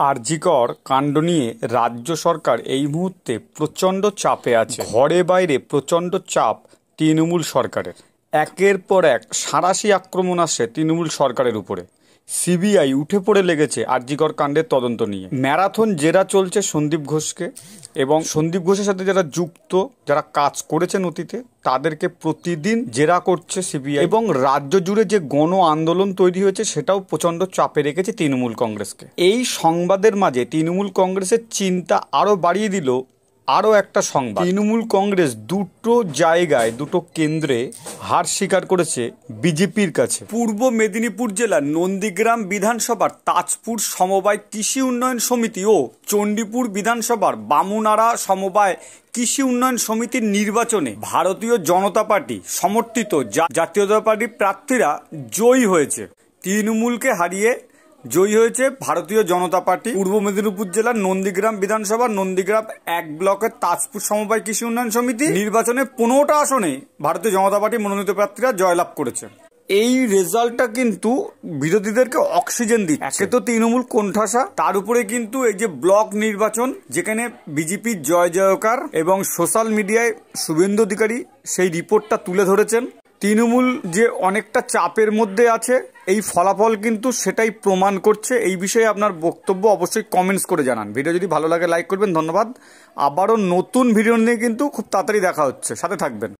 আরজিকর কাণ্ড নিয়ে রাজ্য সরকার এই মুহূর্তে প্রচণ্ড চাপে আছে। ঘরে বাইরে প্রচণ্ড চাপ তৃণমূল সরকারের। একের পর এক সাঁড়াশি আক্রমণ আসছে তৃণমূল সরকারের উপরে। সিবিআই উঠে পড়ে লেগেছে আরজিকর কাণ্ডের তদন্ত নিয়ে। ম্যারাথন জেরা চলছে সন্দীপ ঘোষকে, এবং সন্দীপ ঘোষের সাথে যারা যুক্ত, যারা কাজ করেছেন অতীতে, তাদেরকে প্রতিদিন জেরা করছে সিবিআই। এবং রাজ্য জুড়ে যে গণ আন্দোলন তৈরি হয়েছে সেটাও প্রচণ্ড চাপে রেখেছে তৃণমূল কংগ্রেসকে। এই সংবাদের মাঝে তৃণমূল কংগ্রেসের চিন্তা আরও বাড়িয়ে দিল আরও একটা সংবাদ। তৃণমূল কংগ্রেস দুটো জায়গায়, দুটো কেন্দ্রে হার স্বীকার করেছে বিজেপির কাছে। পূর্ব মেদিনীপুর জেলার নন্দীগ্রাম বিধানসভার তাজপুর সমবায় কৃষি উন্নয়ন সমিতি ও চণ্ডীপুর বিধানসভার বামুনারা সমবায় কৃষি উন্নয়ন সমিতির নির্বাচনে ভারতীয় জনতা পার্টি সমর্থিত জাতীয়তা পার্টির প্রার্থীরা জয়ী হয়েছে। তৃণমূলকে হারিয়ে জয়ী হয়েছে ভারতীয় জনতা পার্টি। পূর্ব মেদিনীপুর জেলার নন্দীগ্রাম বিধানসভার নন্দীগ্রাম 1 ব্লকের তাজপুর সমবায় কৃষি উন্নয়ন সমিতি নির্বাচনে 15টা আসনে ভারতীয় জনতা পার্টি মনোনীত প্রার্থীরা জয়লাভ করেছে। এই রেজাল্টটা কিন্তু বিরোধীদেরকে অক্সিজেন দিচ্ছে। একে তো তৃণমূল কোণঠাসা, তার উপরে কিন্তু এই যে ব্লক নির্বাচন, যেখানে বিজেপির জয় জয়কার, এবং সোশ্যাল মিডিয়ায় শুভেন্দু অধিকারী সেই রিপোর্টটা তুলে ধরেছেন। তৃণমূল যে অনেকটা চাপের মধ্যে আছে, এই ফলাফল কিন্তু সেটাই প্রমাণ করছে। এই বিষয়ে আপনার বক্তব্য অবশ্যই কমেন্টস করে জানান। ভিডিও যদি ভালো লাগে লাইক করবেন। ধন্যবাদ। আবারও নতুন ভিডিও নিয়ে কিন্তু খুব তাড়াতাড়ি দেখা হচ্ছে, সাথে থাকবেন।